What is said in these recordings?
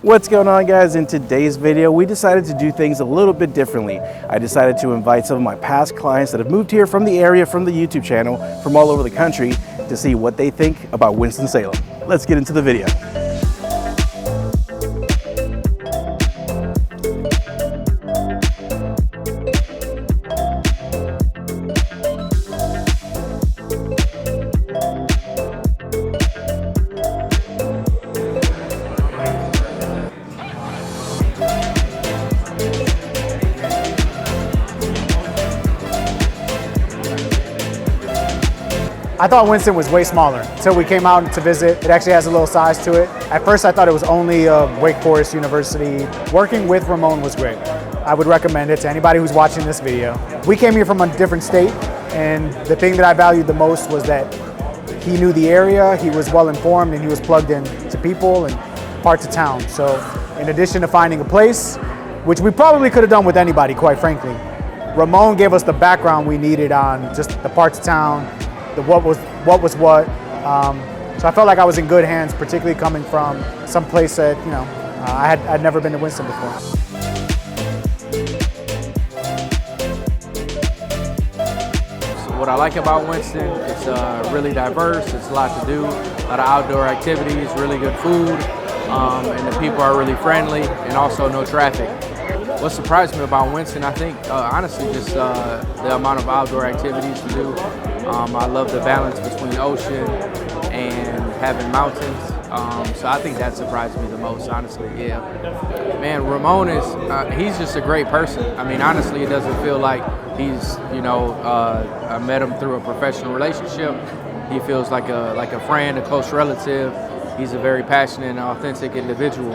What's going on, guys? In today's video, we decided to do things a little bit differently. I decided to invite some of my past clients that have moved here from the area, from the YouTube channel, from all over the country, to see what they think about Winston-Salem. Let's get into the video. I thought Winston was way smaller until we came out to visit. It actually has a little size to it. At first I thought it was only Wake Forest University. Working with Ramon was great. I would recommend it to anybody who's watching this video. We came here from a different state, and the thing that I valued the most was that he knew the area, he was well informed, and he was plugged in to people and parts of town. So in addition to finding a place, which we probably could have done with anybody, quite frankly, Ramon gave us the background we needed on just the parts of town, what was what. So I felt like I was in good hands, particularly coming from some place that, you know, I'd never been to Winston before. So what I like about Winston, it's really diverse, it's a lot to do, a lot of outdoor activities, really good food, and the people are really friendly, and also no traffic. What surprised me about Winston, I think, honestly, just the amount of outdoor activities to do. I love the balance between ocean and having mountains. So I think that surprised me the most, honestly, yeah. Man, Ramon is, he's just a great person. I mean, honestly, it doesn't feel like he's, you know, I met him through a professional relationship. He feels like a friend, a close relative. He's a very passionate and authentic individual.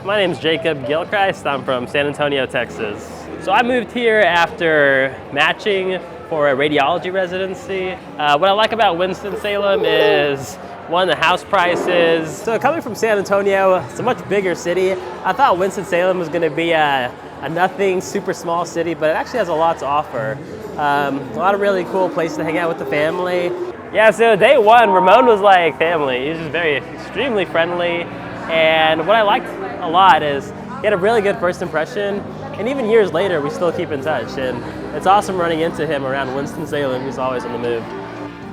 My name is Jacob Gilchrist. I'm from San Antonio, Texas. So I moved here after matching for a radiology residency. What I like about Winston-Salem is, one, the house prices. So coming from San Antonio, it's a much bigger city. I thought Winston-Salem was gonna be a nothing, super small city, but it actually has a lot to offer. A lot of really cool places to hang out with the family. Yeah, so day one, Ramon was like family. He was just extremely friendly. And what I liked a lot is he had a really good first impression, and even years later we still keep in touch, and it's awesome running into him around Winston-Salem. He's always on the move.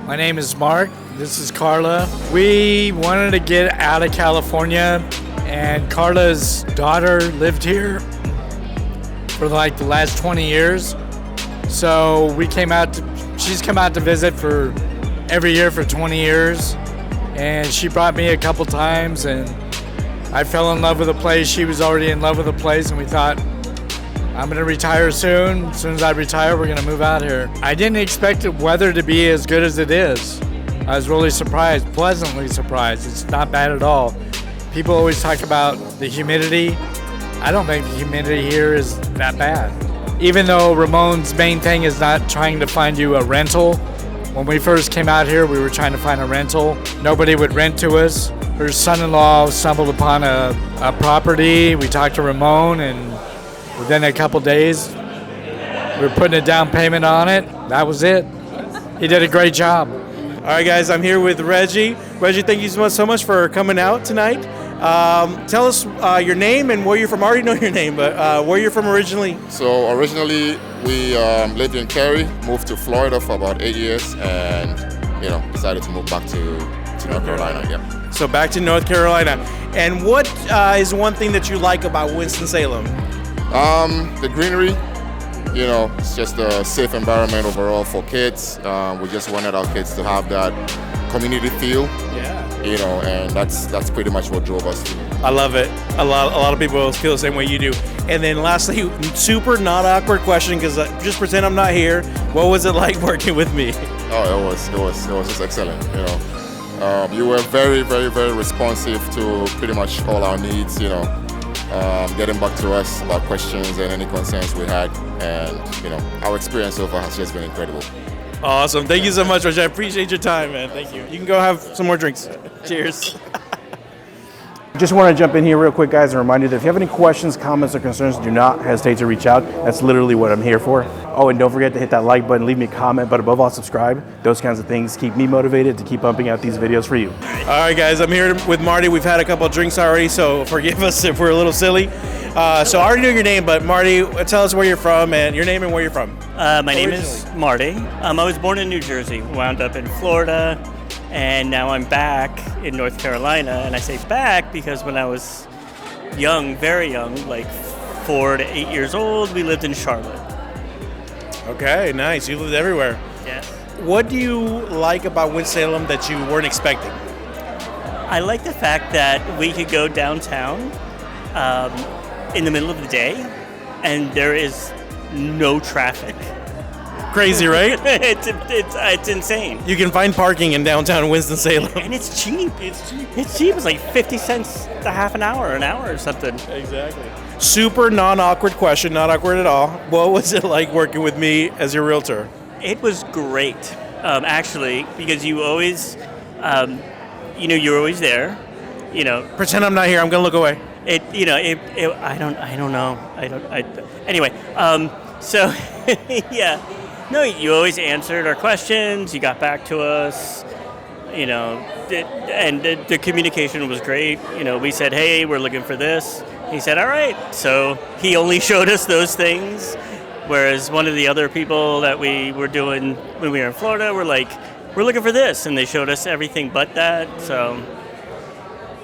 My name is Mark, this is Carla. We wanted to get out of California, and Carla's daughter lived here for like the last 20 years. So we came out she's come out to visit for every year for 20 years, and she brought me a couple times, and I fell in love with the place. She was already in love with the place, and we thought, I'm gonna retire soon. As soon as I retire, we're gonna move out here. I didn't expect the weather to be as good as it is. I was really surprised, pleasantly surprised. It's not bad at all. People always talk about the humidity. I don't think the humidity here is that bad. Even though Ramon's main thing is not trying to find you a rental. When we first came out here, we were trying to find a rental. Nobody would rent to us. Her son-in-law stumbled upon a property. We talked to Ramon, and within a couple days, we were putting a down payment on it. That was it. He did a great job. All right, guys, I'm here with Reggie. Reggie, thank you so much for coming out tonight. Tell us your name and where you're from. I already know your name, but where you're from originally. So originally, we lived in Cary, moved to Florida for about 8 years, and decided to move back to North Carolina. Yeah. So back to North Carolina. And what is one thing that you like about Winston-Salem? The greenery. It's just a safe environment overall for kids. We just wanted our kids to have that community feel. Yeah. And that's pretty much what drove us to. I love it. A lot of people feel the same way you do. And then lastly, super not awkward question, because just pretend I'm not here. What was it like working with me? Oh, it was just excellent. You were very, very, very responsive to pretty much all our needs. Getting back to us about questions and any concerns we had, and our experience so far has just been incredible. Awesome. Thank you so much, Reggie. I appreciate your time, man. Thank you. You can go have some more drinks. Cheers. Just want to jump in here real quick, guys, and remind you that if you have any questions, comments, or concerns, do not hesitate to reach out. That's literally what I'm here for. Oh, and don't forget to hit that like button, leave me a comment, but above all, subscribe. Those kinds of things keep me motivated to keep pumping out these videos for you. All right, guys, I'm here with Marty. We've had a couple of drinks already, so forgive us if we're a little silly. So I already know your name, but Marty, tell us where you're from and your name and where you're from. My name is Marty. I was born in New Jersey, wound up in Florida, and now I'm back in North Carolina. And I say back because when I was young, very young, like 4 to 8 years old, we lived in Charlotte. Okay, nice. You lived everywhere. Yes. What do you like about Winston-Salem that you weren't expecting? I like the fact that we could go downtown in the middle of the day, and there is no traffic. Crazy, right? it's insane. You can find parking in downtown Winston-Salem. And it's cheap. It's cheap. It's like 50 cents a half an hour or something. Exactly. Super non-awkward question, not awkward at all. What was it like working with me as your realtor? It was great, actually, because you always, you're always there. Pretend I'm not here. I'm gonna look away. I don't know. Anyway, so yeah. No, you always answered our questions. You got back to us, and the communication was great. We said, hey, we're looking for this. He said, all right. So he only showed us those things, whereas one of the other people that we were doing when we were in Florida were like, we're looking for this, and they showed us everything but that. So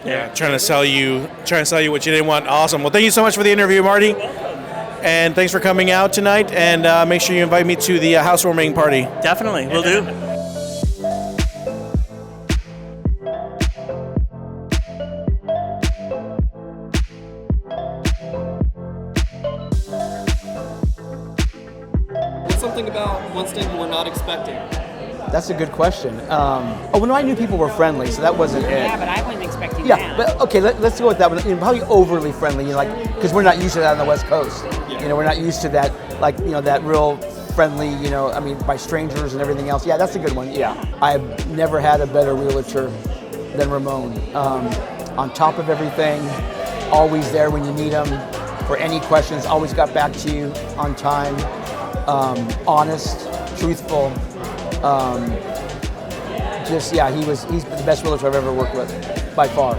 yeah, trying to sell you what you didn't want. Awesome. Well, thank you so much for the interview, Marty. And thanks for coming out tonight, and make sure you invite me to the housewarming party. Definitely, we'll do. What's something about Winston we're not expecting? That's a good question. I knew people were friendly, so that wasn't it. Yeah, but I wasn't expecting Yeah, that. but okay, let's go with that one. Probably overly friendly, because we're not used to that on the West Coast. Yeah. We're not used to that, that real friendly, by strangers and everything else. Yeah, that's a good one. Yeah, I've never had a better realtor than Ramon. On top of everything, always there when you need him for any questions. Always got back to you on time. Honest, truthful. He's the best realtor I've ever worked with, by far.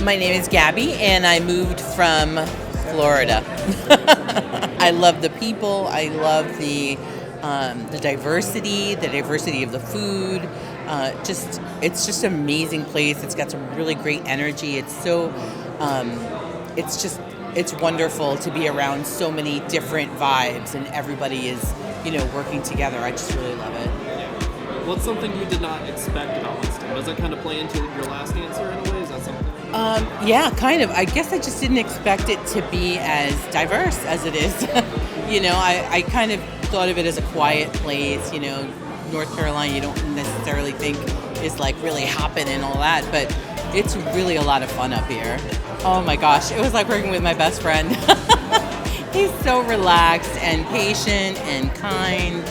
My name is Gabby, and I moved from Florida. I love the people. I love the diversity of the food. It's just an amazing place. It's got some really great energy. It's so, it's wonderful to be around so many different vibes, and everybody is, working together. I just really love it. What's something you did not expect about Winston? Does that kind of play into your last answer in a way? Is that something? Yeah, kind of. I guess I just didn't expect it to be as diverse as it is. I kind of thought of it as a quiet place. North Carolina, you don't necessarily think is like really hopping and all that, but it's really a lot of fun up here. Oh my gosh, it was like working with my best friend. He's so relaxed and patient and kind.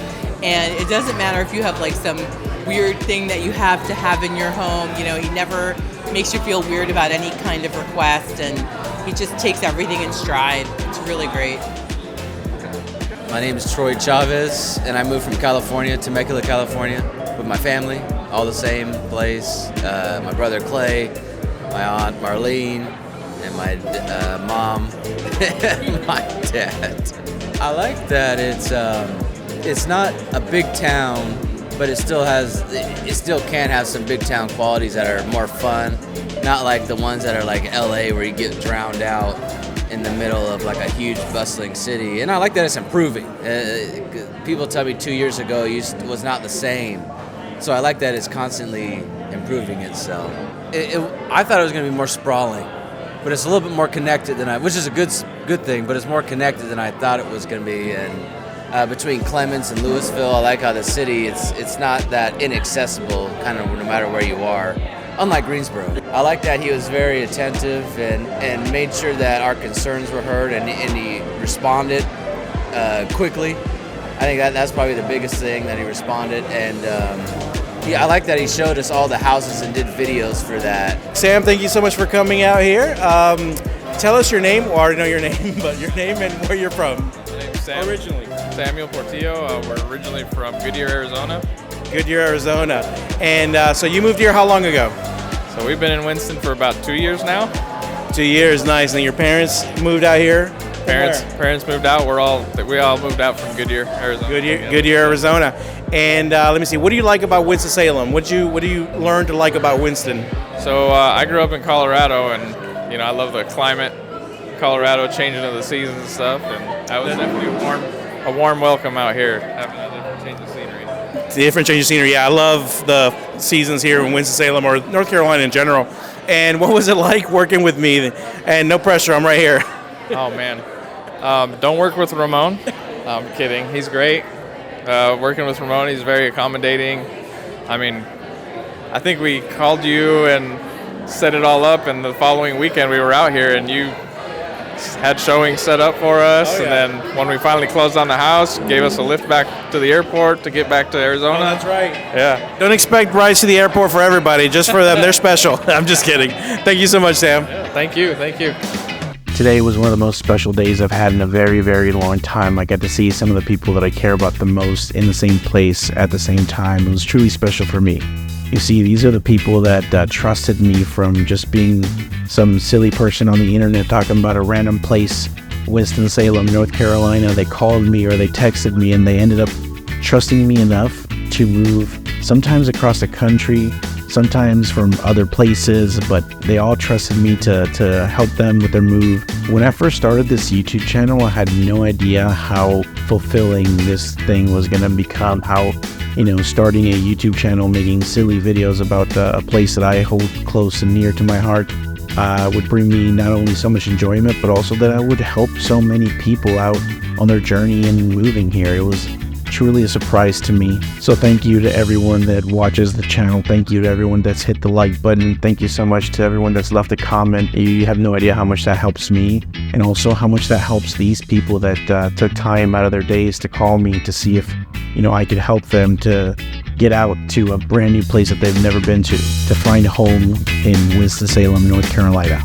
And it doesn't matter if you have like some weird thing that you have to have in your home. He never makes you feel weird about any kind of request, and he just takes everything in stride. It's really great. My name is Troy Chavez, and I moved from California, Temecula, California, with my family, all the same place. My brother Clay, my aunt Marlene, and my mom, and my dad. I like that it's not a big town, but it still can have some big town qualities that are more fun. Not like the ones that are like LA where you get drowned out in the middle of like a huge bustling city. And I like that it's improving. People tell me 2 years ago it was not the same. So I like that it's constantly improving itself. I thought it was going to be more sprawling, but it's a little bit more connected which is a good thing, but it's more connected than I thought it was going to be. And between Clements and Louisville, I like how the city, it's not that inaccessible kind of no matter where you are, unlike Greensboro. I like that he was very attentive and made sure that our concerns were heard, and he responded quickly. I think that's probably the biggest thing, that he responded, and I like that he showed us all the houses and did videos for that. Sam, thank you so much for coming out here. Tell us your name. Well, I already know your name, but your name and where you're from. My name's Sam. Originally. Samuel Portillo. We're originally from Goodyear, Arizona. Goodyear, Arizona. And so you moved here how long ago? So we've been in Winston for about 2 years now. 2 years, nice. And your parents moved out here? Parents moved out. We all moved out from Goodyear, Arizona. Goodyear, Arizona. And let me see. What do you like about Winston Salem? What do you learn to like about Winston? So I grew up in Colorado, and I love the climate. Colorado, changing of the seasons and stuff, and that was definitely a warm welcome out here, having a different change of scenery. It's a different change of scenery. Yeah, I love the seasons here in Winston-Salem or North Carolina in general. And what was it like working with me? And no pressure, I'm right here. Oh man, don't work with Ramon. I'm kidding. He's great. Working with Ramon, he's very accommodating. I mean, I think we called you and set it all up, and the following weekend we were out here, and you had showings set up for us, and then when we finally closed on the house, gave us a lift back to the airport to get back to Arizona. Oh, that's right. Yeah. Don't expect rides to the airport for everybody, just for them. They're special. I'm just kidding. Thank you so much, Sam. Yeah, thank you. Today was one of the most special days I've had in a very, very long time. I got to see some of the people that I care about the most in the same place at the same time. It was truly special for me. You see, these are the people that trusted me from just being some silly person on the internet talking about a random place, Winston-Salem, North Carolina. They called me or they texted me, and they ended up trusting me enough to move, sometimes across the country, sometimes from other places, but they all trusted me to help them with their move. When I first started this YouTube channel, I had no idea how fulfilling this thing was going to become, how starting a YouTube channel, making silly videos about a place that I hold close and near to my heart would bring me not only so much enjoyment, but also that I would help so many people out on their journey and moving here. It was truly a surprise to me. So thank you to everyone that watches the channel. Thank you to everyone that's hit the like button. Thank you so much to everyone that's left a comment. You have no idea how much that helps me, and also how much that helps these people that took time out of their days to call me to see if I could help them to get out to a brand new place that they've never been to find a home in Winston-Salem, North Carolina.